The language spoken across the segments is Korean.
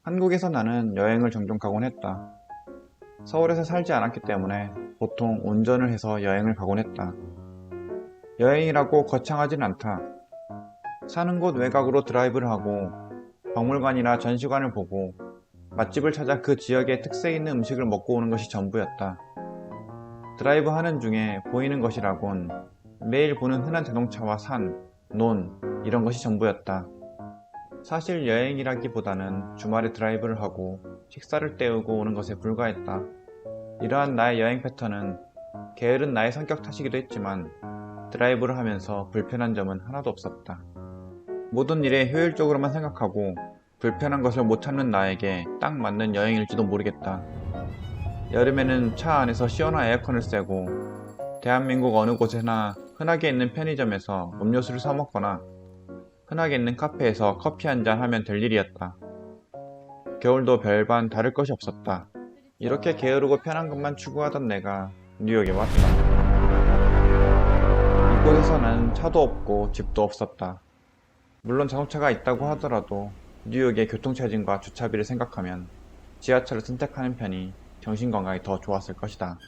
한국에서 나는 여행을 종종 가곤 했다. 서울에서 살지 않았기 때문에 보통 운전을 해서 여행을 가곤 했다. 여행이라고 거창하진 않다. 사는 곳 외곽으로 드라이브를 하고 박물관이나 전시관을 보고 맛집을 찾아 그 지역의 특색 있는 음식을 먹고 오는 것이 전부였다. 드라이브 하는 중에 보이는 것이라곤 매일 보는 흔한 자동차와 산, 논 이런 것이 전부였다. 사실 여행이라기보다는 주말에 드라이브를 하고 식사를 때우고 오는 것에 불과했다. 이러한 나의 여행 패턴은 게으른 나의 성격 탓이기도 했지만 드라이브를 하면서 불편한 점은 하나도 없었다. 모든 일에 효율적으로만 생각하고 불편한 것을 못 찾는 나에게 딱 맞는 여행일지도 모르겠다. 여름에는 차 안에서 시원한 에어컨을 쐬고 대한민국 어느 곳에나 흔하게 있는 편의점에서 음료수를 사 먹거나 흔하게 있는 카페에서 커피 한잔 하면 될 일이었다. 겨울도 별반 다를 것이 없었다. 이렇게 게으르고 편한 것만 추구하던 내가 뉴욕에 왔다. 이곳에서는 차도 없고 집도 없었다. 물론 자동차가 있다고 하더라도 뉴욕의 교통체증과 주차비를 생각하면 지하철을 선택하는 편이 정신건강에 더 좋았을 것이다.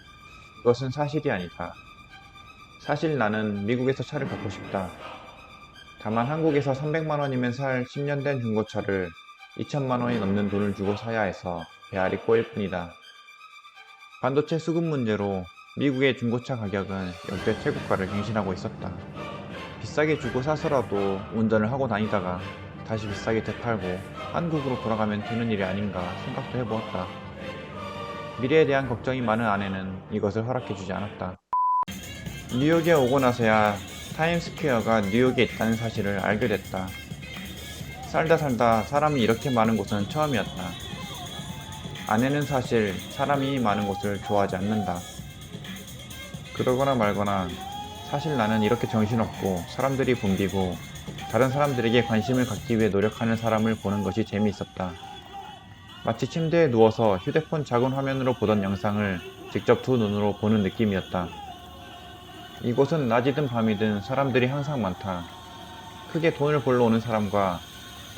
이것은 사실이 아니다. 사실 나는 미국에서 차를 갖고 싶다. 다만 한국에서 300만 원이면 살 10년 된 중고차를 2천만 원이 넘는 돈을 주고 사야 해서 배알이 꼬일 뿐이다. 반도체 수급 문제로 미국의 중고차 가격은 역대 최고가를 갱신하고 있었다. 비싸게 주고 사서라도 운전을 하고 다니다가 다시 비싸게 되팔고 한국으로 돌아가면 되는 일이 아닌가 생각도 해보았다. 미래에 대한 걱정이 많은 아내는 이것을 허락해주지 않았다. 뉴욕에 오고 나서야 타임스퀘어가 뉴욕에 있다는 사실을 알게 됐다. 살다 사람이 이렇게 많은 곳은 처음이었다. 아내는 사실 사람이 많은 곳을 좋아하지 않는다. 그러거나 말거나 사실 나는 이렇게 정신없고 사람들이 붐비고 다른 사람들에게 관심을 갖기 위해 노력하는 사람을 보는 것이 재미있었다. 마치 침대에 누워서 휴대폰 작은 화면으로 보던 영상을 직접 두 눈으로 보는 느낌이었다. 이곳은 낮이든 밤이든 사람들이 항상 많다. 크게 돈을 벌러 오는 사람과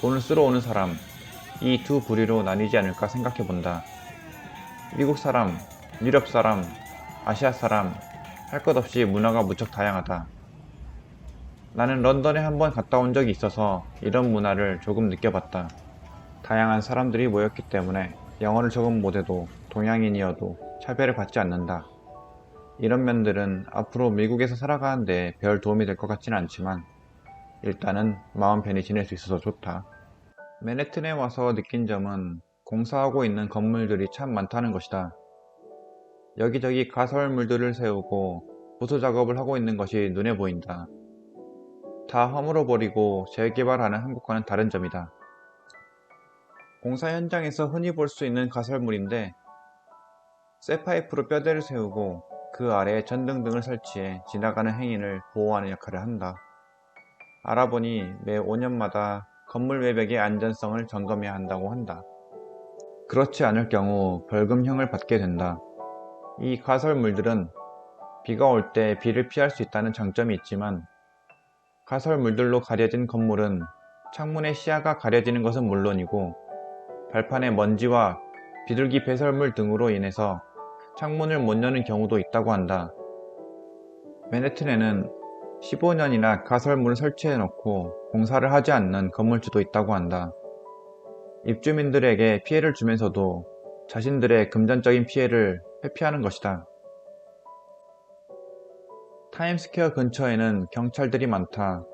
돈을 쓰러 오는 사람, 이 두 부류로 나뉘지 않을까 생각해본다. 미국 사람, 유럽 사람, 아시아 사람, 할 것 없이 문화가 무척 다양하다. 나는 런던에 한번 갔다 온 적이 있어서 이런 문화를 조금 느껴봤다. 다양한 사람들이 모였기 때문에 영어를 조금 못해도 동양인이어도 차별을 받지 않는다. 이런 면들은 앞으로 미국에서 살아가는데 별 도움이 될 것 같지는 않지만 일단은 마음 편히 지낼 수 있어서 좋다. 맨해튼에 와서 느낀 점은 공사하고 있는 건물들이 참 많다는 것이다. 여기저기 가설물들을 세우고 보수 작업을 하고 있는 것이 눈에 보인다. 다 허물어버리고 재개발하는 한국과는 다른 점이다. 공사 현장에서 흔히 볼 수 있는 가설물인데 쇠파이프로 뼈대를 세우고 그 아래에 전등등을 설치해 지나가는 행인을 보호하는 역할을 한다. 알아보니 매 5년마다 건물 외벽의 안전성을 점검해야 한다고 한다. 그렇지 않을 경우 벌금형을 받게 된다. 이 가설물들은 비가 올 때 비를 피할 수 있다는 장점이 있지만 가설물들로 가려진 건물은 창문의 시야가 가려지는 것은 물론이고 발판의 먼지와 비둘기 배설물 등으로 인해서 창문을 못 여는 경우도 있다고 한다. 맨해튼에는 15년이나 가설물을 설치해 놓고 공사를 하지 않는 건물주도 있다고 한다. 입주민들에게 피해를 주면서도 자신들의 금전적인 피해를 회피하는 것이다. 타임스퀘어 근처에는 경찰들이 많다.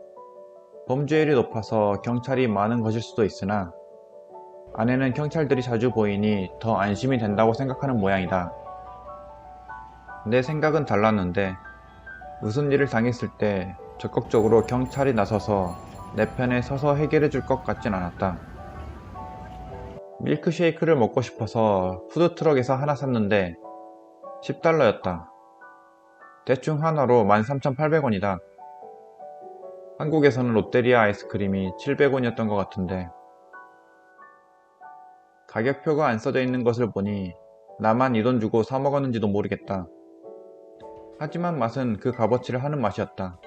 범죄율이 높아서 경찰이 많은 것일 수도 있으나 아내는 경찰들이 자주 보이니 더 안심이 된다고 생각하는 모양이다. 내 생각은 달랐는데 무슨 일을 당했을 때 적극적으로 경찰이 나서서 내 편에 서서 해결해 줄 것 같진 않았다. 밀크쉐이크를 먹고 싶어서 푸드트럭에서 하나 샀는데 $10였다. 대충 하나로 13,800원이다. 한국에서는 롯데리아 아이스크림이 700원이었던 것 같은데 가격표가 안 써져 있는 것을 보니 나만 이 돈 주고 사 먹었는지도 모르겠다. 하지만 맛은 그 값어치를 하는 맛이었다.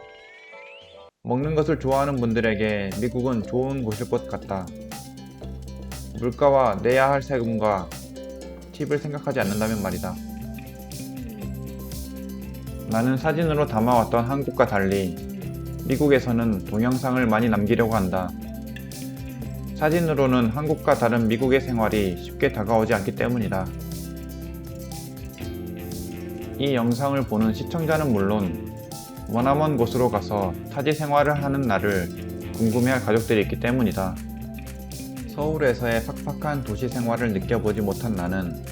먹는 것을 좋아하는 분들에게 미국은 좋은 곳일 것 같다. 물가와 내야 할 세금과 팁을 생각하지 않는다면 말이다. 나는 사진으로 담아왔던 한국과 달리 미국에서는 동영상을 많이 남기려고 한다. 사진으로는 한국과 다른 미국의 생활이 쉽게 다가오지 않기 때문이다. 이 영상을 보는 시청자는 물론 머나먼 곳으로 가서 타지 생활을 하는 나를 궁금해할 가족들이 있기 때문이다. 서울에서의 팍팍한 도시 생활을 느껴보지 못한 나는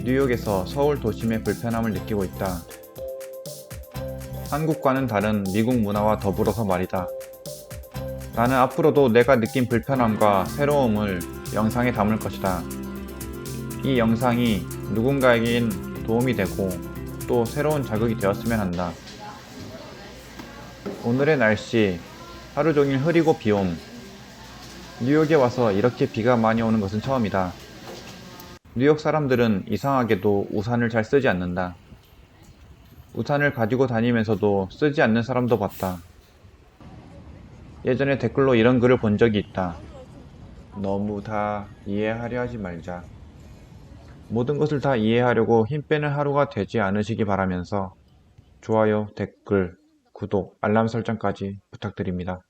뉴욕에서 서울 도심의 불편함을 느끼고 있다. 한국과는 다른 미국 문화와 더불어서 말이다. 나는 앞으로도 내가 느낀 불편함과 새로움을 영상에 담을 것이다. 이 영상이 누군가에겐 도움이 되고 또 새로운 자극이 되었으면 한다. 오늘의 날씨, 하루 종일 흐리고 비옴. 뉴욕에 와서 이렇게 비가 많이 오는 것은 처음이다. 뉴욕 사람들은 이상하게도 우산을 잘 쓰지 않는다. 우산을 가지고 다니면서도 쓰지 않는 사람도 봤다. 예전에 댓글로 이런 글을 본 적이 있다. 너무 다 이해하려 하지 말자. 모든 것을 다 이해하려고 힘 빼는 하루가 되지 않으시기 바라면서 좋아요, 댓글, 구독, 알람 설정까지 부탁드립니다.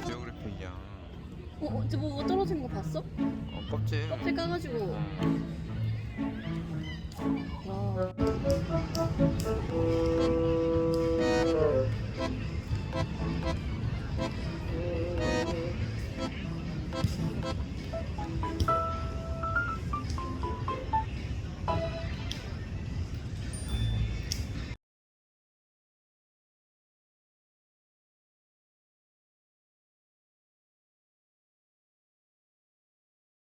지오그래픽이야. 뭐 떨어진 거 봤어? 껍질. 껍질 까가지고. 와.